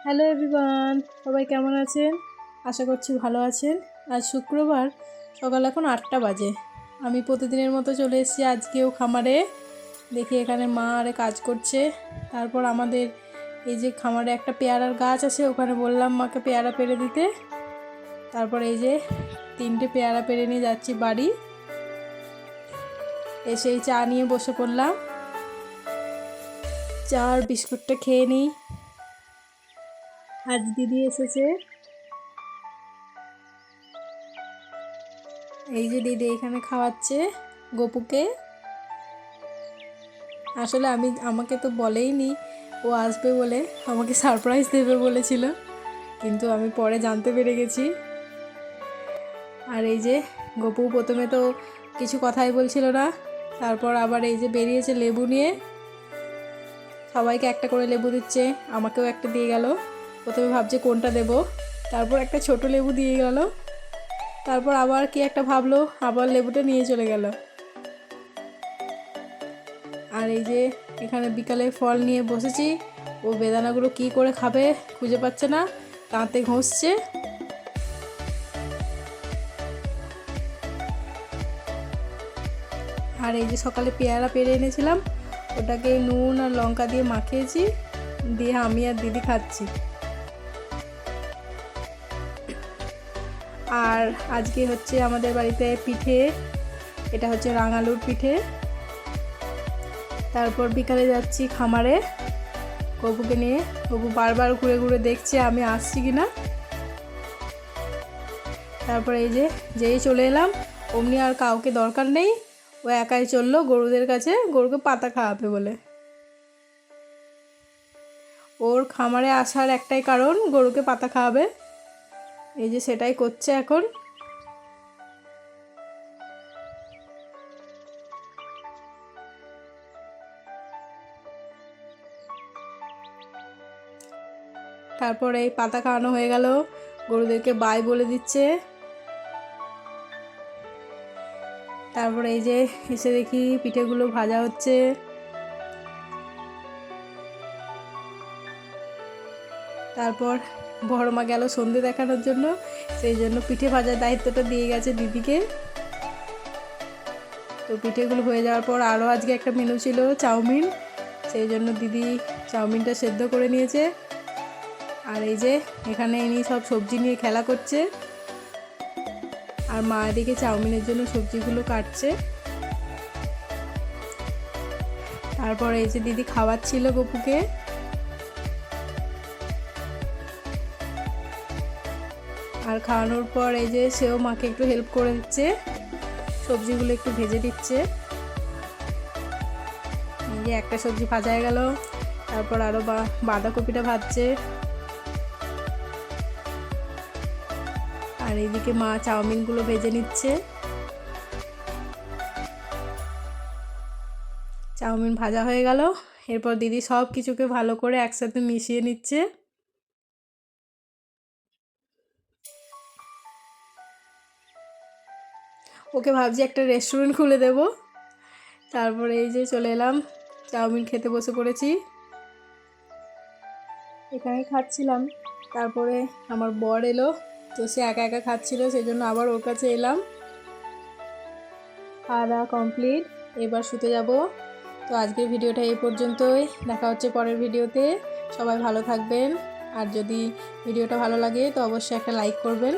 Hello everyone, সবাই কেমন আছেন? আশা করছি ভালো আছেন। আজ শুক্রবার, সকাল এখন 8টা বাজে। আমি প্রতিদিনের মতো চলে এসেছি আজকেও খামারে। দেখি এখানে মা আরে কাজ করছে। তারপর আমাদের এই যে খামারে একটা পেয়ারার গাছ আছে, ওখানে বললাম মাকে পেয়ারা পেড়ে দিতে। তারপর এই যে 3টে পেয়ারা পেড়ে নিয়ে যাচ্ছি বাড়ি। এসেই চা নিয়ে বসে পড়লাম। চা আর বিস্কুটটা খেয়ে নিই। আজ দিদি এসেছে। এই যে দিদি এখানে খাওয়াচ্ছে গপুকে। আসলে আমাকে তো বলেইনি ও আসবে বলে, আমাকে সারপ্রাইজ দেবে বলেছিল, কিন্তু আমি পরে জানতে পেরে গেছি। আর এই যে গপু প্রথমে তো কিছু কথাই বলছিল না, তারপর আবার এই যে বেরিয়েছে লেবু নিয়ে। সবাইকে একটা করে লেবু দিচ্ছে, আমাকেও একটা দিয়ে গেল। প্রথমে ভাবছে কোনটা দেব, তারপর একটা ছোট লেবু দিয়ে গেল। তারপর আবার কি একটা ভাবলো, আবার লেবুটা নিয়ে চলে গেল। আর এই যে এখানে বিকালে ফল নিয়ে বসেছি। ও বেদানাগুলো কি করে খাবে খুঁজে পাচ্ছে না, দাঁতে ঘষছে। আর এই যে সকালে পেয়ারা পেড়ে এনেছিলাম, ওটাকে নুন আর লঙ্কা দিয়ে মাখিয়েছি, দিয়ে আমি আর দিদি খাচ্ছি। আর আজকে হচ্ছে আমাদের বাড়িতে পিঠে, এটা হচ্ছে রাঙালুর পিঠে। তারপর বিকালে যাচ্ছি খামারে গপুকে নিয়ে। গপু বারবার ঘুরে ঘুরে দেখছে আমি আসছি কিনা। তারপর এই যে যেই চলে এলাম, অমনি আর কাউকে দরকার নেই, ও একাই চললো গরুদের কাছে, গরুকে পাতা খাওয়াবে বলে। ওর খামারে আসার একটাই কারণ, গরুকে পাতা খাওয়াবে। এই যে সেটাই করছে এখন। তারপর এই পাতা খাওয়ানো হয়ে গেল, গরুদেরকে বাই বলে দিচ্ছে। তারপর এই যে এসে দেখি পিঠেগুলো ভাজা হচ্ছে। তারপর বড় মা গেল সন্ধে দেখানোর জন্য, সেই জন্য পিঠে ভাজার দায়িত্বটা দিয়ে গেছে দিদিকে। তো পিঠেগুলো হয়ে যাওয়ার পর আরও আজকে একটা মেনু ছিল চাউমিন, সেই জন্য দিদি চাউমিনটা সেদ্ধ করে নিয়েছে। আর এই যে এখানে ইনি সব সবজি নিয়ে খেলা করছে, আর মা এদিকে চাউমিনের জন্য সবজিগুলো কাটছে। তারপর এই যে দিদি খাওয়াচ্ছিল গপুকে। আর খাওয়ানোর পর এই যে সেও মাকে একটু হেল্প করে দিচ্ছে, সবজিগুলো একটু ভেজে দিচ্ছে। এই যে একটা সবজি ভাজা হয়ে গেল, তারপর আরও বাঁধাকপিটা ভাজছে। আর এইদিকে মা চাউমিনগুলো ভেজে নিচ্ছে। চাউমিন ভাজা হয়ে গেল, এরপর দিদি সব কিছুকে ভালো করে একসাথে মিশিয়ে নিচ্ছে। ওকে ভাবছি একটা রেস্টুরেন্ট খুলে দেব। তারপরে এই যে চলে এলাম, চাউমিন খেতে বসে পড়েছি। এখানেই খাচ্ছিলাম, তারপরে আমার বর এলো, তো সে একা একা খাচ্ছিল, সেই জন্য আবার ওর কাছে এলাম। খাওয়া দাওয়া কমপ্লিট, এবার শুতে যাব। তো আজকের ভিডিওটা এই পর্যন্তই, দেখা হচ্ছে পরের ভিডিওতে। সবাই ভালো থাকবেন, আর যদি ভিডিওটা ভালো লাগে তো অবশ্যই একটা লাইক করবেন।